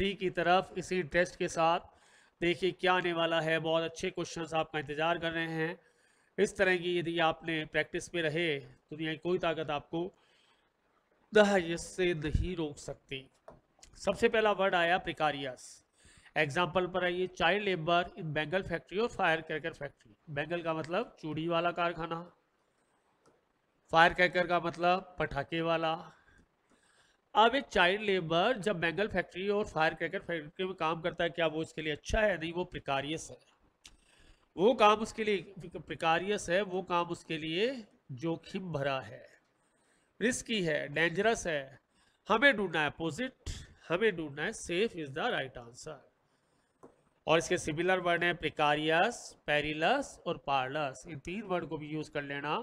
3 की तरफ इसी इंटरेस्ट के साथ। देखिए क्या आने वाला है, बहुत अच्छे क्वेश्चंस आपका इंतजार कर रहे हैं। इस तरह की यदि आपने प्रैक्टिस पे रहे तो दुनिया की कोई ताकत आपको दहायत से नहीं रोक सकती। सबसे पहला वर्ड आया प्रिकारियस। एग्जाम्पल पर आइए, child labour in Bengal factory और फायर क्रैकर फैक्ट्री। बेंगल का मतलब चूड़ी वाला कारखाना, फायर क्रैकर का मतलब पटाखे वाला। अब एक चाइल्ड लेबर जब बेंगल फैक्ट्री और फायर क्रैकर फैक्ट्री में काम करता है, क्या वो इसके लिए अच्छा है? नहीं, वो प्रिकारियस है। वो काम उसके लिए प्रिकारियस है, वो काम उसके लिए जोखिम भरा है, रिस्की है, डेंजरस है। हमें ढूंढना है अपोजिट, हमें ढूंढना है safe is the right answer. और इसके सिमिलर वर्ड है प्रिकारियस, पेरिलस और पार्लस। इन 3 वर्ड को भी यूज कर लेना।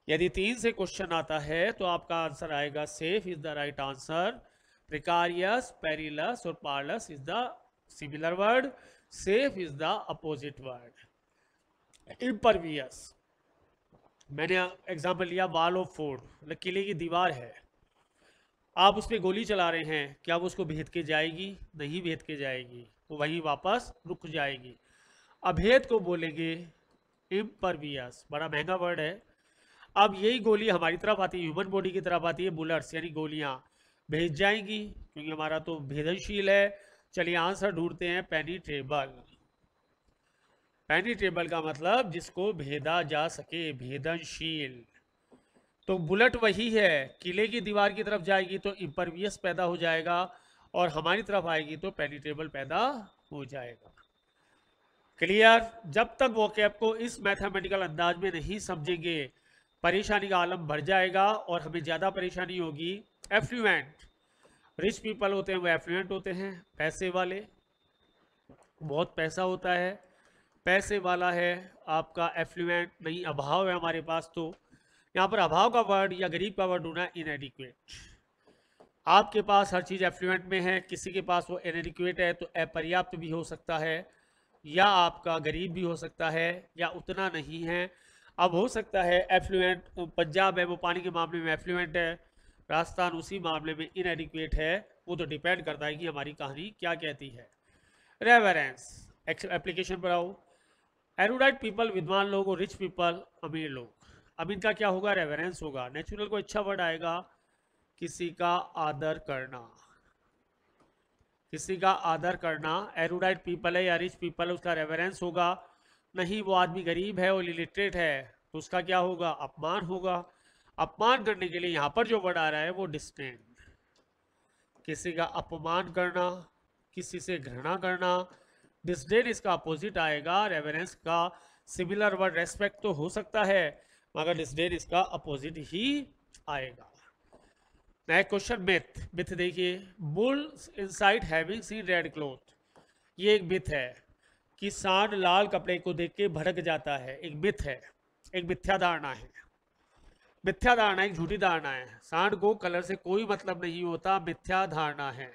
यदि 3 से क्वेश्चन आता है तो आपका आंसर आएगा safe is the right answer. Precarious, perilous और parlous is the similar word, safe is the opposite word. Impervious, मैंने एग्जाम्पल लिया वॉल ऑफ फोर्ट, किले की दीवार है, आप उस पर गोली चला रहे हैं, क्या वो उसको भेद के जाएगी? नहीं भेद के जाएगी, वो वहीं वापस रुक जाएगी। अभेद को बोलेंगे इम्परवियस। बड़ा महंगा वर्ड है। अब यही गोली हमारी तरफ आती है, ह्यूमन बॉडी की तरफ आती है, बुलेट्स यानी गोलियां भेज जाएंगी, क्योंकि हमारा तो भेदनशील है। चलिए आंसर ढूंढते हैं, पेनिट्रेबल। पेनिट्रेबल का मतलब जिसको भेदा जा सके, भेदनशील। तो बुलेट वही है, किले की दीवार की तरफ जाएगी तो इम्परवियस पैदा हो जाएगा, और हमारी तरफ आएगी तो पेनिट्रेबल पैदा हो जाएगा। क्लियर? जब तक वोकैब को इस मैथमेटिकल अंदाज में नहीं समझेंगे, परेशानी का आलम बढ़ जाएगा और हमें ज़्यादा परेशानी होगी। एफ्लुएंट, रिच पीपल होते हैं वो एफ्लुएंट होते हैं, पैसे वाले, बहुत पैसा होता है, पैसे वाला है आपका एफ्लुएंट। नहीं, अभाव है हमारे पास, तो यहाँ पर अभाव का वर्ड या गरीब का वर्ड ढूंढना, इनएडिक्वेट। आपके पास हर चीज़ एफ्लुएंट में है, किसी के पास वो इनएडिक्वेट है, तो अपर्याप्त भी हो सकता है, या आपका गरीब भी हो सकता है, या उतना नहीं है। अब हो सकता है एफ्लुएंट, पंजाब है वो पानी के मामले में एफ्लुएंट है, राजस्थान उसी मामले में इनएडिक्वेट है। वो तो डिपेंड करता है कि हमारी कहानी क्या कहती है। रेफरेंस, एप्लीकेशन पर आओ। एरुडाइट पीपल विद्वान लोग और रिच पीपल अमीर लोग। अब इनका क्या होगा? रेफरेंस होगा। नेचुरल को अच्छा वर्ड आएगा, किसी का आदर करना, किसी का आदर करना। एरुडाइट पीपल है या रिच पीपल है, उसका रेफरेंस होगा। नहीं, वो आदमी गरीब है और इलिटरेट है, तो उसका क्या होगा? अपमान होगा। अपमान करने के लिए यहां पर जो वर्ड आ रहा है वो डिस्डेन, किसी का अपमान करना, किसी से घृणा करना। डिस्डेन इसका अपोजिट आएगा। रेवरेंस का सिमिलर वर्ड रेस्पेक्ट तो हो सकता है, मगर डिस्डेन इसका अपोजिट ही आएगा। Next question, myth. मिथ देखिए, bulls inside having seen red cloth. ये एक मिथ है कि सांड लाल कपड़े को देख के भड़क जाता है। एक मिथ है, एक मिथ्या धारणा है। मिथ्या धारणा एक झूठी धारणा है। सांड को कलर से कोई मतलब नहीं होता, मिथ्या धारणा है।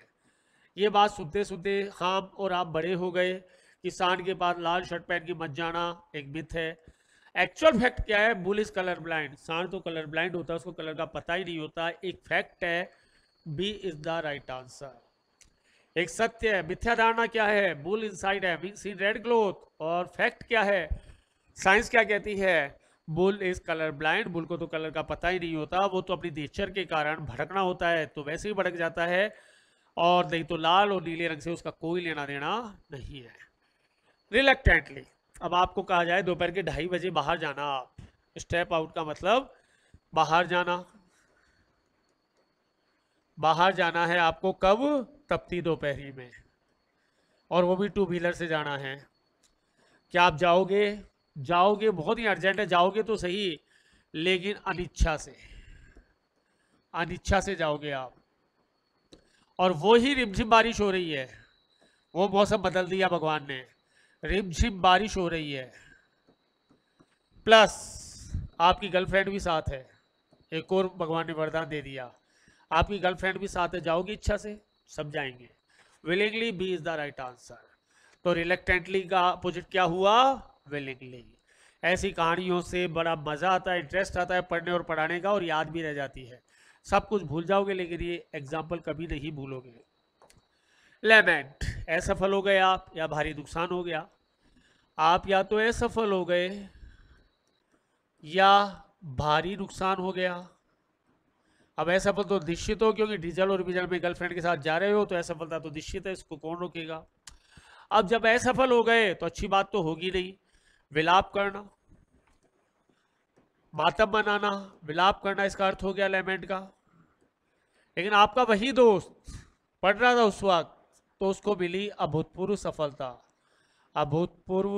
ये बात सुनते सुनते हम और आप बड़े हो गए कि सांड के पास लाल शर्ट पहन के मत जाना, एक मिथ है। एक्चुअल फैक्ट क्या है? Bull is colour blind. सांड तो कलर ब्लाइंड होता है, उसको कलर का पता ही नहीं होता। एक फैक्ट है, B is the right answer. एक सत्य है। मिथ्या धारणा क्या है? Bull inside having seen red cloth. और फैक्ट क्या है? साइंस क्या कहती है? Bull is colour blind. Bull को तो कलर का पता ही नहीं होता, वो तो अपनी नेचर के कारण भड़कना होता है, तो वैसे ही भड़क जाता है, और नहीं तो लाल और नीले रंग से उसका कोई लेना देना नहीं है। रिलक्टेंटली, अब आपको कहा जाए दोपहर के 2:30 बजे बाहर जाना, आप स्टेप आउट का मतलब बाहर जाना। बाहर जाना है आपको कब? तपती दोपहरी में, और वो भी 2 व्हीलर से जाना है। क्या आप जाओगे? जाओगे, बहुत ही अर्जेंट है, जाओगे तो सही, लेकिन अनिच्छा से, अनिच्छा से जाओगे आप। और वो ही रिमझिम बारिश हो रही है, वो मौसम बदल दिया भगवान ने, रिमझिम बारिश हो रही है, प्लस आपकी गर्लफ्रेंड भी साथ है। एक और भगवान ने वरदान दे दिया, आपकी गर्लफ्रेंड भी साथ है। जाओगी इच्छा से? सब जाएंगे। Willingly, B is the right answer. तो रिलेक्टेंटली का अपोजिट क्या हुआ? विलिंगली। ऐसी कहानियों से बड़ा मजा आता है, इंटरेस्ट आता है पढ़ने और पढ़ाने का, और याद भी रह जाती है। सब कुछ भूल जाओगे, लेकिन ये एग्जाम्पल कभी नहीं भूलोगे। लेमेंट, असफल हो गए आप या भारी नुकसान हो गया। आप या तो असफल हो गए या भारी नुकसान हो गया। अब असफल तो निश्चित हो, क्योंकि डीजल और डीजल में गर्लफ्रेंड के साथ जा रहे हो तो असफलता तो निश्चित है, इसको कौन रोकेगा। अब जब असफल हो गए तो अच्छी बात तो होगी नहीं, विलाप करना, मातम मनाना, विलाप करना, इसका अर्थ हो गया लेमेंट का। लेकिन आपका वही दोस्त पढ़ रहा था उस वक्त, तो उसको मिली अभूतपूर्व सफलता, अभूतपूर्व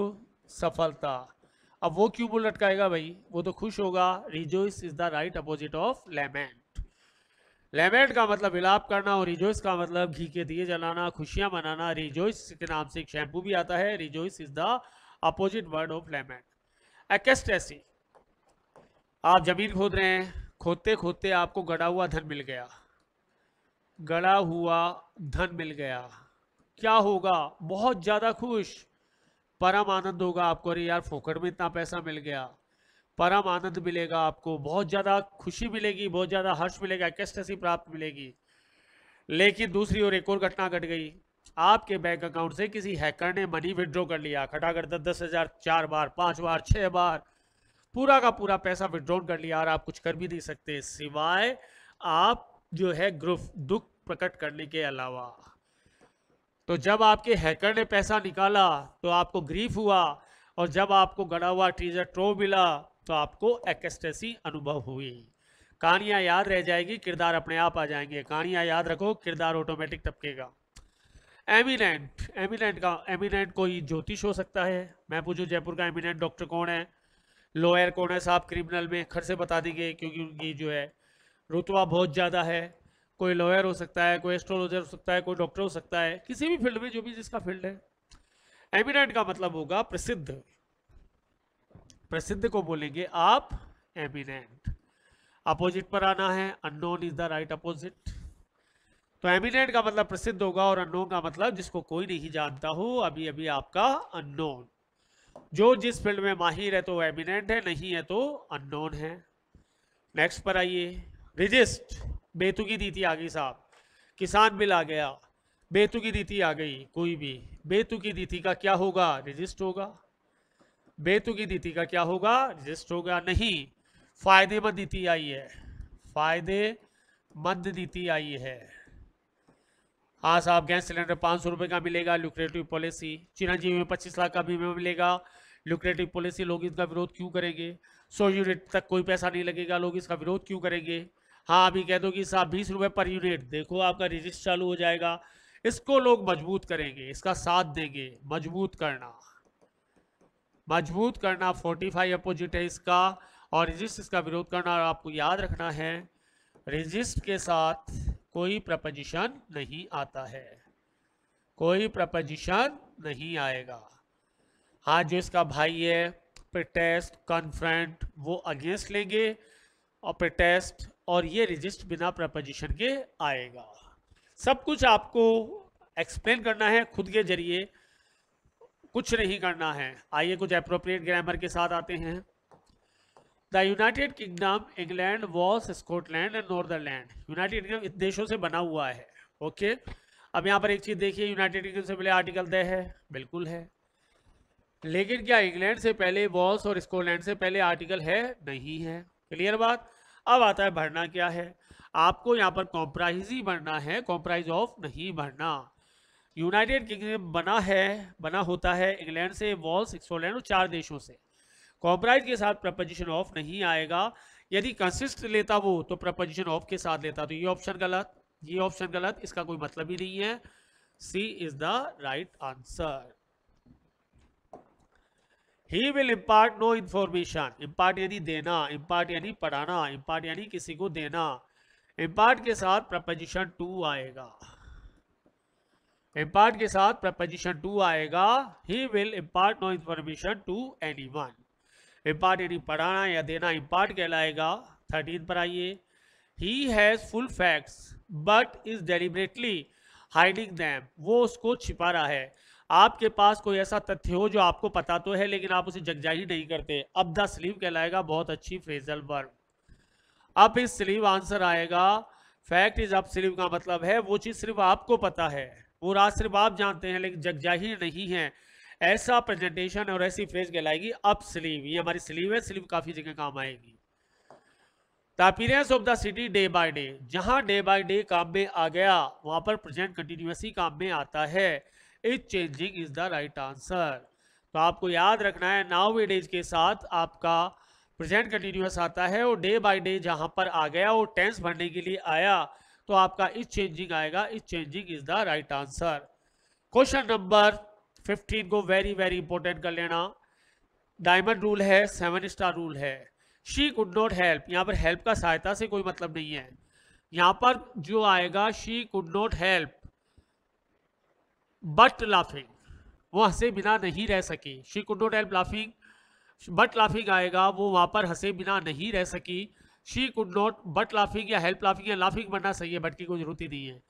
सफलता। अब वो क्यों मुंह लटकाएगा भाई, वो तो खुश होगा। Rejoice is the right opposite of lament. Lament का मतलब विलाप करना और रिजोइस का मतलब घी के दिए जलाना, खुशियां मनाना। रिजोइस के नाम से एक शैम्पू भी आता है। Rejoice is the opposite word of lament. Ecstasy, आप जमीन खोद रहे हैं, खोदते खोदते आपको गड़ा हुआ धन मिल गया, गड़ा हुआ धन मिल गया। क्या होगा, बहुत ज्यादा खुश, परम आनंद होगा आपको। अरे यार फोकट में इतना पैसा मिल गया, परम आनंद मिलेगा आपको, बहुत ज्यादा खुशी मिलेगी, बहुत ज्यादा हर्ष मिलेगा, एक्स्टेसी प्राप्त मिलेगी। लेकिन दूसरी ओर एक और घटना घट गई। आपके बैंक अकाउंट से किसी हैकर ने मनी विड्रॉ कर लिया, खटाखट 10,000, 4 बार, 5 बार, 6 बार, पूरा का पूरा पैसा विड्रॉ कर लिया और आप कुछ कर भी नहीं सकते सिवाय आप जो है ग्रुप दुख प्रकट करने के अलावा। तो जब आपके हैकर ने पैसा निकाला तो आपको ग्रीफ हुआ, और जब आपको गड़ा हुआ ट्रेजर ट्रोव मिला तो आपको एक्स्टेसी अनुभव हुई। कहानियां याद रह जाएगी, किरदार अपने आप आ जाएंगे। कहानियां याद रखो, किरदार ऑटोमेटिक टपकेगा। एमिनेंट, एमिनेंट का एमिनेंट कोई ज्योतिष हो सकता है। मैं पूछूं जयपुर का एमिनेंट डॉक्टर कौन है, लॉयर कौन है साहब, क्रिमिनल में खर से बता देंगे, क्योंकि उनकी जो है रुतबा बहुत ज़्यादा है। कोई लॉयर हो सकता है, कोई एस्ट्रोलॉजर हो सकता है, कोई डॉक्टर हो सकता है, किसी भी फील्ड में जो भी जिसका फील्ड है। एमिनेंट का मतलब होगा प्रसिद्ध, प्रसिद्ध को बोलेंगे आप एमिनेंट। अपोजिट पर आना है, unknown is the right opposite. तो एमिनेंट का मतलब प्रसिद्ध होगा और अननोन का मतलब जिसको कोई नहीं जानता हो, अभी अभी आपका अननोन। जो जिस फील्ड में माहिर है तो वो एमिनेंट है, नहीं है तो अननोन है। नेक्स्ट पर आइए, रजिस्ट, बेतुकी नीति आ गई साहब, किसान बिल आ गया, बेतुकी नीति आ गई, कोई भी बेतुकी नीति का क्या होगा, रजिस्ट होगा। बेतुकी नीति का क्या होगा, रजिस्ट होगा। नहीं, फायदेमंद नीति आई है, फायदेमंद नीति आई है। हाँ साहब, गैस सिलेंडर 500 रुपए का मिलेगा, लुक्रेटिव पॉलिसी। चिरंजीवी में 25 लाख का बीमा मिलेगा, लुक्रेटिव पॉलिसी। लोग इसका विरोध क्यों करेंगे। 100 यूनिट तक कोई पैसा नहीं लगेगा, लोग इसका विरोध क्यों करेंगे। हाँ, अभी कह दो कि साहब 20 रुपए पर यूनिट, देखो आपका रजिस्टर चालू हो जाएगा। इसको लोग मजबूत करेंगे, इसका साथ देंगे। मजबूत करना, मजबूत करना 45 अपोजिट है इसका, और रजिस्ट इसका विरोध करना। और आपको याद रखना है, रजिस्ट के साथ कोई प्रपोजिशन नहीं आता है, कोई प्रपोजिशन नहीं आएगा। हाँ, जो इसका भाई है प्रोटेस्ट, कन्फ्रंट, वो अगेंस्ट लेंगे, और प्रोटेस्ट और ये रजिस्ट बिना प्रपोजिशन के आएगा। सब कुछ आपको एक्सप्लेन करना है खुद के जरिए, कुछ नहीं करना है। आइए कुछ एप्रोप्रिएट ग्रामर के साथ आते हैं। The United Kingdom, England, Wales, Scotland and Northern Ireland. United Kingdom इन देशों से बना हुआ है। ओके, अब यहाँ पर एक चीज देखिए, यूनाइटेड किंगडम से पहले आर्टिकल द है, बिल्कुल है। लेकिन क्या इंग्लैंड से पहले, वॉल्स और स्कॉटलैंड से पहले आर्टिकल है, नहीं है। क्लियर बात। अब आता है भरना क्या है। आपको यहाँ पर कॉम्प्राइज ही भरना है, कॉम्प्राइज ऑफ नहीं भरना। यूनाइटेड किंगडम बना है, बना होता है इंग्लैंड से, वॉल्स, स्कॉटलैंड और 4 देशों से। कॉम्प्राइज के साथ प्रपोजिशन ऑफ नहीं आएगा। यदि कंसिस्ट लेता वो तो प्रपोजिशन ऑफ के साथ लेता, तो ये ऑप्शन गलत, ये ऑप्शन गलत, इसका कोई मतलब ही नहीं है। C is the right answer. He will impart no information, impart यानी देना, इम्पार्ट यानी पढ़ाना, इम्पार्ट यानी किसी को देना। इम्पार्ट के साथ प्रपोजिशन टू आएगा, इम्पार्ट के साथ प्रपोजिशन टू आएगा। He will impart no information to anyone. Impart यानी पढ़ाना या देना, इम्पार्ट कहलाएगा। 13 पर आइए, he has full facts but is deliberately hiding them, वो उसको छिपा रहा है। आपके पास कोई ऐसा तथ्य हो जो आपको पता तो है लेकिन आप उसे जगजाहिर नहीं करते, अब द स्लीव कहलाएगा। बहुत अच्छी फ्रेजल वर्ब। अब इस स्लीव आंसर आएगा। फैक्ट इज अप स्लीव का मतलब है वो चीज सिर्फ आपको पता है, पूरा सिर्फ आप जानते हैं लेकिन जग जाहिर नहीं है, ऐसा प्रेजेंटेशन और ऐसी फ्रेज कहलाएगी अप स्लीव। ये हमारी स्लीव है, स्लीव काफी जगह काम आएगी। The appearance of the city day by day, जहां डे बाय डे काम में आ गया वहां पर प्रेजेंट कंटिन्यूअसली काम में आता है। Is changing is the right answer. तो आपको याद रखना है नाउ डेज के साथ आपका प्रेजेंट कंटिन्यूअस आता है और डे बाय डे जहां पर आ गया वो टेंस भरने के लिए आया तो आपका इज चेंजिंग आएगा। Is changing is the right answer. Question number 15 को वेरी वेरी इंपॉर्टेंट कर लेना। डायमंड रूल है, 7 स्टार रूल है। शी कुड नॉट हेल्प, यहाँ पर हेल्प का सहायता से कोई मतलब नहीं है। यहाँ पर जो आएगा she could not help but laughing, वो हंसे बिना नहीं रह सकी। She could not help laughing, but laughing आएगा, वो वहां पर हंसे बिना नहीं रह सकी। She could not but laughing या हेल्प लाफिंग, या लाफिंग बनना सही है, बट की कोई जरूरत ही नहीं है।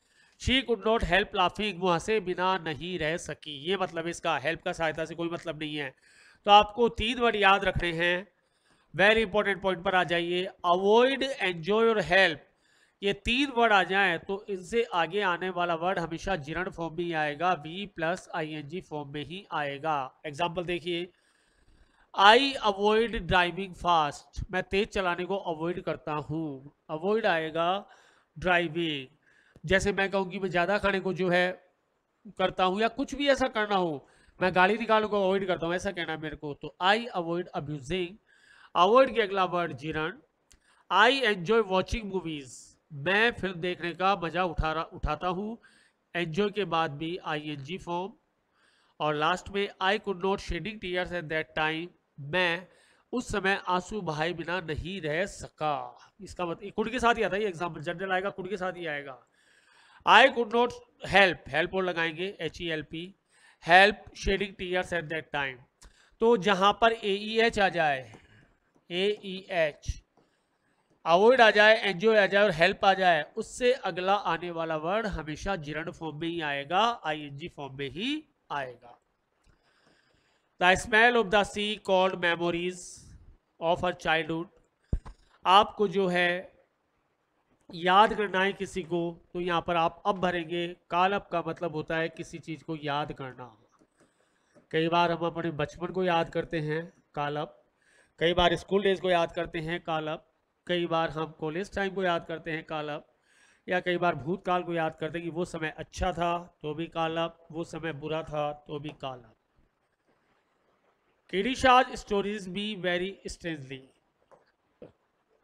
She could not help laughing, वो हंसे बिना नहीं रह सकी, ये मतलब इसका। हेल्प का सहायता से कोई मतलब नहीं है। तो आपको 3 वर्ड याद रखने हैं। वेरी इंपॉर्टेंट पॉइंट पर आ जाइए। अवॉइड, एंजॉय और हेल्प, ये 3 वर्ड आ जाएं तो इनसे आगे आने वाला वर्ड हमेशा जिरंड फॉर्म में ही आएगा, वी प्लस आईएनजी फॉर्म में ही आएगा। एग्जाम्पल देखिए, आई अवॉइड ड्राइविंग फास्ट, मैं तेज चलाने को अवॉइड करता हूँ। अवॉइड आएगा ड्राइविंग। जैसे मैं कहूँ कि मैं ज़्यादा खाने को जो है करता हूँ, या कुछ भी ऐसा करना हो, मैं गाली निकालने को अवॉइड करता हूँ, ऐसा कहना है मेरे को। तो आई अवॉइड अब्यूजिंग, अवॉइड के अगला word gerund. I enjoy watching movies, मैं फिल्म देखने का मजा उठाता हूँ। एंजॉय के बाद भी आईएनजी फॉर्म। और लास्ट में I could not shedding tears at that time, मैं उस समय आंसू बहाए बिना नहीं रह सका। इसका मतलब कुड के साथ ही आता है, एग्जाम्पल जनरल आएगा, कुड के साथ ही आएगा। I could not help, help और लगाएंगे HELP, help shedding tears at that time. तो जहां पर AEH आ जाए, AEH, अवॉइड आ जाए, एंजॉय आ जाए और हेल्प आ जाए, उससे अगला आने वाला वर्ड हमेशा जिरंड फॉर्म में ही आएगा, आईएनजी फॉर्म में ही आएगा। The smell of the sea called memories of a childhood, आपको जो है याद करना है किसी को, तो यहाँ पर आप अब भरेंगे। काल अप का मतलब होता है किसी चीज को याद करना। कई बार हम अपने बचपन को याद करते हैं, काल अप। कई बार स्कूल डेज को याद करते हैं, काल अप। कई बार हम कॉलेज टाइम को याद करते हैं, काल अप। या कई बार भूतकाल को याद करते हैं कि वो समय अच्छा था तो भी काल अप, वो समय बुरा था तो भी काल अप। किरीशाज स्टोरीज बी वेरी स्ट्रेंजली,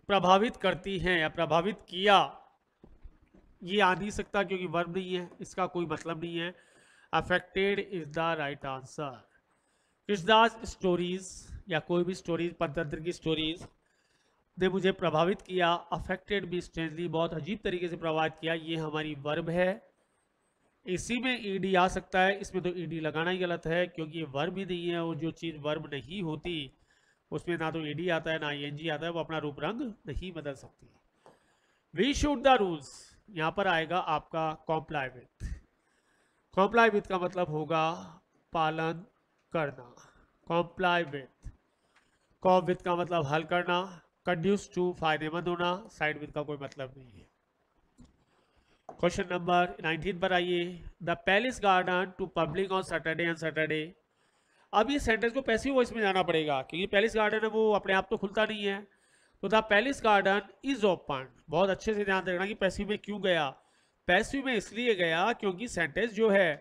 प्रभावित करती हैं या प्रभावित किया, ये आ नहीं सकता क्योंकि वर्ब नहीं है, इसका कोई मतलब नहीं है। Affected is the right answer. Krishnadas stories या कोई भी स्टोरीज, पंचतंत्र की स्टोरीज ने मुझे प्रभावित किया। अफेक्टेड भी स्ट्रेंजली, बहुत अजीब तरीके से प्रभावित किया, ये हमारी वर्ब है। इसी में ईडी आ सकता है, इसमें तो ईडी लगाना ही गलत है क्योंकि ये वर्ब ही नहीं है, और जो चीज़ वर्ब नहीं होती उसमें ना तो ईडी आता है ना आईएनजी आता है, वो अपना रूप रंग नहीं बदल सकती। वी शुड द रूल्स, यहाँ पर आएगा आपका कॉम्प्लाई विथ। कॉम्प्लाई विथ का मतलब होगा पालन करना। कॉम्प्लाई विथ, कॉम विथ का मतलब हल करना। कंड्यूस टू, फायदेमंद होना। साइड विथ का कोई मतलब नहीं है। क्वेश्चन नंबर 19 पर आइए। The palace garden to public on Saturday and Saturday, अब ये सेंटेंस को पैसिव वॉइस में जाना पड़ेगा क्योंकि पैलेस गार्डन है वो अपने आप तो खुलता नहीं है। तो the palace garden is open, बहुत अच्छे से ध्यान रखना कि पैसिव में क्यों गया। पैसिव में इसलिए गया क्योंकि सेंटेंस जो है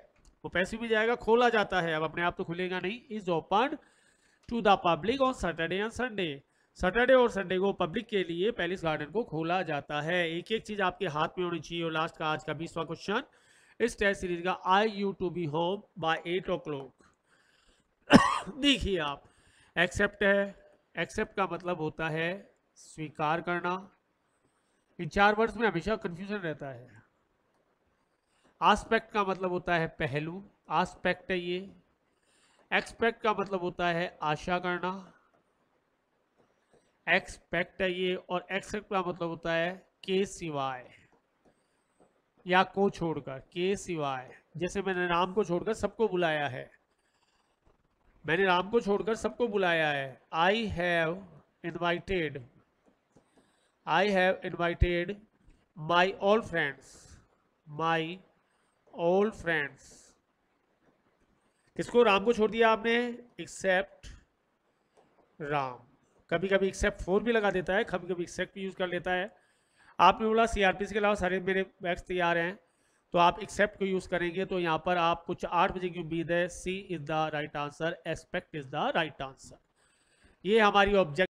वो पैसिव में जाएगा, खोला जाता है, अब अपने आप तो खुलेगा नहीं। Is open to the public on Saturday and Sunday, Saturday और संडे को पब्लिक के लिए पैलेस गार्डन को खोला जाता है। एक एक चीज आपके हाथ में होनी चाहिए। और लास्ट का आज का 20वां क्वेश्चन इस टेस्ट सीरीज का, I you to be home by 8 o'clock। देखिए आप, एक्सेप्ट है, एक्सेप्ट का मतलब होता है स्वीकार करना। इन 4 वर्ड्स में हमेशा कंफ्यूजन रहता है। आस्पेक्ट का मतलब होता है पहलू, आस्पेक्ट है ये। एक्सपेक्ट का मतलब होता है आशा करना, एक्सपेक्ट है ये। और एक्सेप्ट का मतलब होता है के सिवाय या को छोड़कर, के सिवाय। जैसे मैंने राम को छोड़कर सबको बुलाया है, मैंने राम को छोड़कर सबको बुलाया है। I have invited, I have invited my all friends, my all friends. किसको? राम को छोड़ दिया आपने, एक्सेप्ट राम। कभी कभी एक्सेप्ट 4 भी लगा देता है, कभी कभी एक्सेप्ट भी यूज कर लेता है। आपने बोला सीआरपीसी के अलावा सारे मेरे बैग्स तैयार हैं, तो आप एक्सेप्ट को यूज करेंगे। तो यहाँ पर आप कुछ 8 बजे की उम्मीद है। C is the right answer, aspect is the right answer. ये हमारी ऑब्जेक्ट